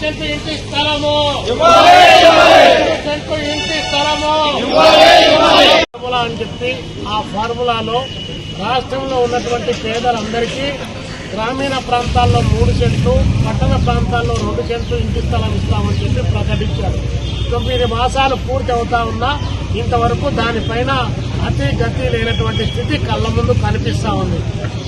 సెంట్లు ఇంటి స్థలము ఇంటి స్థలము ఫార్ములా అని చెప్పి ఆ ఫార్ములాలో రాష్ట్రంలో ఉన్నటువంటి పేదలందరికీ గ్రామీణ ప్రాంతాల్లో 3 సెంట్లు, పట్టణ ప్రాంతాల్లో 2 సెంట్లు ఇంటి స్థలం ఇస్తామని చెప్పి ప్రకటించారు. 9 మాసాలు పూర్తి అవుతా ఉన్నా ఇంతవరకు దానిపైన అతి గతి లేనటువంటి స్థితి కళ్ల ముందు కనిపిస్తా ఉంది.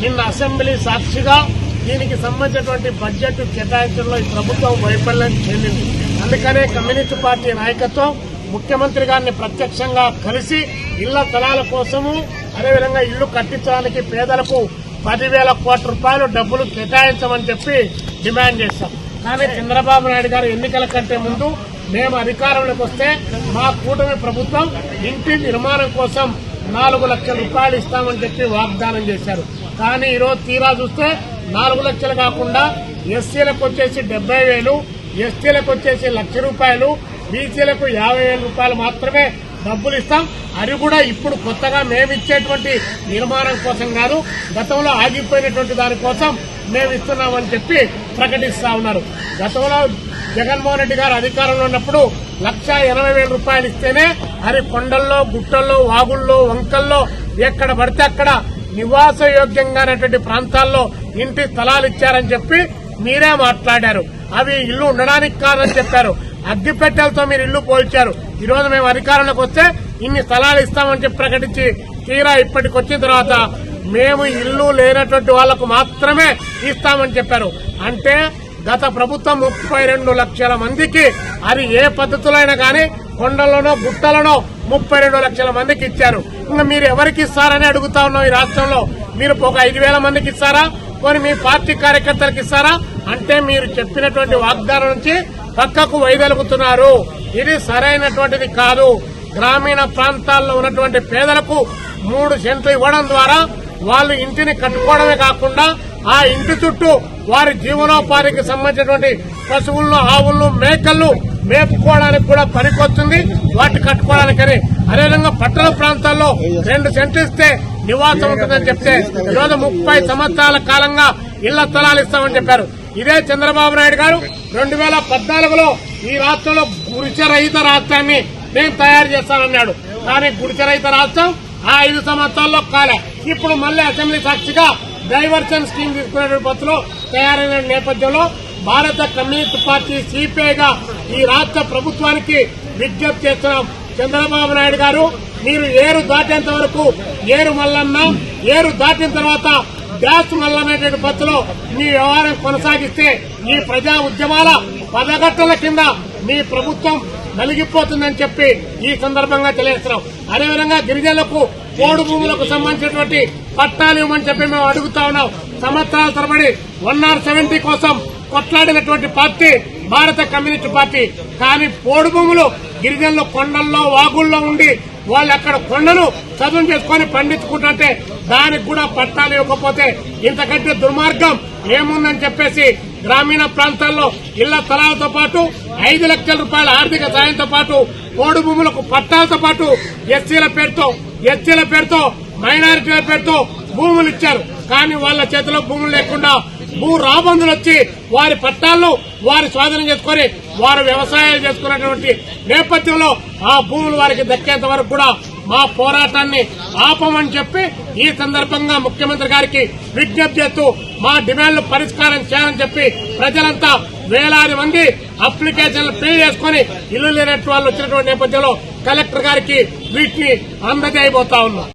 నిన్న అసెంబ్లీ సాక్షిగా దీనికి సంబంధించినటువంటి బడ్జెట్ కేటాయించడంలో ఈ ప్రభుత్వం వైఫల్యం చెందింది. అందుకనే కమ్యూనిస్టు పార్టీ నాయకత్వం ముఖ్యమంత్రి గారిని ప్రత్యక్షంగా కలిసి ఇళ్ల స్థలాల కోసము, అదేవిధంగా ఇళ్లు కట్టించడానికి పేదలకు 10,000 కోట్ల రూపాయలు డబ్బులు కేటాయించమని చెప్పి డిమాండ్ చేశాం. కానీ చంద్రబాబు నాయుడు గారు ఎన్నికల కంటే ముందు మేము అధికారంలోకి వస్తే మా కూటమి ప్రభుత్వం ఇంటి నిర్మాణం కోసం 4 లక్షల రూపాయలు ఇస్తామని చెప్పి వాగ్దానం చేశారు. కానీ ఈరోజు తీరా చూస్తే 4 లక్షలు కాకుండా ఎస్సీలకు వచ్చేసి 70,000, ఎస్టీలకు వచ్చేసి 1,00,000 రూపాయలు, బీసీలకు 50,000 రూపాయలు మాత్రమే డబ్బులు ఇస్తాం. అది కూడా ఇప్పుడు కొత్తగా మేమిచ్చేటువంటి నిర్మాణం కోసం కాదు, గతంలో ఆగిపోయినటువంటి దానికోసం మేము ఇస్తున్నామని చెప్పి ప్రకటిస్తా ఉన్నారు. గతంలో జగన్మోహన్ రెడ్డి గారు అధికారంలో ఉన్నప్పుడు 1,80,000 రూపాయలు ఇస్తేనే అది కొండల్లో, గుట్టల్లో, వాగుల్లో, వంకల్లో ఎక్కడ పడితే అక్కడ నివాసయోగ్యంగానటువంటి ప్రాంతాల్లో ఇంటి స్థలాలు ఇచ్చారని చెప్పి మీరే మాట్లాడారు. అవి ఇల్లు ఉండడానికి కాదని చెప్పారు. అగ్గిపెట్టెలతో మీరు ఇల్లు పోల్చారు. ఈ రోజు మేము అధికారంలోకి వస్తే ఇన్ని స్థలాలు ఇస్తామని చెప్పి ప్రకటించి తీరా ఇప్పటికి వచ్చిన తర్వాత మేము ఇల్లు లేనటువంటి వాళ్లకు మాత్రమే ఇస్తామని చెప్పారు. అంటే గత ప్రభుత్వం 32 లక్షల మందికి, అది ఏ పద్ధతిలో అయినా కానీ కొండల్లోనో గుట్టలోనో 32 లక్షల మందికి ఇచ్చారు. ఇంకా మీరు ఎవరికి ఇస్తారని అడుగుతా ఉన్నాం. ఈ రాష్ట్రంలో మీరు ఒక 5,000 మందికి ఇస్తారా, కొన్ని మీ పార్టీ కార్యకర్తలకు ఇస్తారా? అంటే మీరు చెప్పినటువంటి వాగ్దానం నుంచి పక్కకు వైదొలుగుతున్నారు. ఇది సరైనటువంటిది కాదు. గ్రామీణ ప్రాంతాల్లో ఉన్నటువంటి పేదలకు 3 సెంట్లు ఇవ్వడం ద్వారా వాళ్ళు ఇంటిని కట్టుకోవడమే కాకుండా ఆ ఇంటి చుట్టూ వారి జీవనోపాధికి సంబంధించినటువంటి పశువులను, ఆవులను, మేకలను మేపుకోవడానికి కూడా పనికొస్తుంది, వాటి కట్టుకోవడానికని. అదేవిధంగా పట్టణ ప్రాంతాల్లో 2 సెంట్లు ఇస్తే నివాసం ఉంటుందని చెప్తే ఈరోజు 30 సంవత్సరాల కాలంగా ఇళ్ల స్థలాలు ఇస్తామని చెప్పారు. ఇదే చంద్రబాబు నాయుడు గారు 2014లో ఈ రాష్ట్రంలో గుడిసె రహిత రాష్ట్రాన్ని నేను తయారు చేస్తానన్నాడు. కానీ గుడిసె రహిత రాష్ట్రం ఆ 5 సంవత్సరాల్లో కాలే. ఇప్పుడు మళ్లీ అసెంబ్లీ సాక్షిగా డైవర్షన్ స్కీమ్ తీసుకునేటువంటి పద్ధతిలో తయారైన నేపథ్యంలో భారత కమ్యూనిస్టు పార్టీ సిపిఐగా ఈ రాష్ట్ర ప్రభుత్వానికి విజ్ఞప్తి చేస్తున్నాం. చంద్రబాబు నాయుడు గారు, మీరు ఏరు దాటేంత వరకు ఏరు మల్లన్న, ఏరు దాటిన తర్వాత డాష్ మల్లనేటువంటి పద్ధతిలో మీ వ్యవహారం కొనసాగిస్తే ఈ ప్రజా ఉద్యమాల పదగట్టల కింద మీ ప్రభుత్వం నలిగిపోతుందని చెప్పి ఈ సందర్భంగా తెలియజేస్తున్నాం. అదేవిధంగా గిరిజనులకు పోడు భూములకు సంబంధించినటువంటి పట్టాలు ఇవ్వమని చెప్పి మేము అడుగుతా ఉన్నాం. సంవత్సరాల తరబడి 170 కోసం కొట్లాడినటువంటి పార్టీ భారత కమ్యూనిస్టు పార్టీ. కానీ పోడు భూములు గిరిజనులు కొండల్లో, వాగుల్లో ఉండి వాళ్ళు అక్కడ కొండను చదువు చేసుకుని పండించుకుంటుంటే దానికి కూడా పట్టాలు ఇవ్వకపోతే ఇంతకంటే దుర్మార్గం ఏముందని చెప్పేసి గ్రామీణ ప్రాంతాల్లో ఇళ్ల స్థలాలతో పాటు 5 లక్షల రూపాయల ఆర్థిక సాయంతో పాటు పోడు భూములకు పట్టాలతో పాటు ఎస్సీల పేరుతో మైనారిటీల పేరుతో భూములు ఇచ్చారు. కానీ వాళ్ళ చేతిలో భూములు లేకుండా భూ రాబందులు వచ్చి వారి పట్టాలను వారి స్వాధీనం చేసుకుని వారు వ్యవసాయాలు చేసుకున్నటువంటి నేపథ్యంలో ఆ భూములు వారికి దక్కేంత వరకు కూడా మా పోరాటాన్ని ఆపమని చెప్పి ఈ సందర్భంగా ముఖ్యమంత్రి గారికి విజ్ఞప్తి చేస్తూ మా డిమాండ్లు పరిష్కారం చేయాలని చెప్పి ప్రజలంతా వేలాది మంది అప్లికేషన్లు పే చేసుకుని ఇల్లు లేనట్టు వాళ్ళు వచ్చినటువంటి నేపథ్యంలో కలెక్టర్ గారికి వీటిని అందజేయబోతా ఉన్నాం.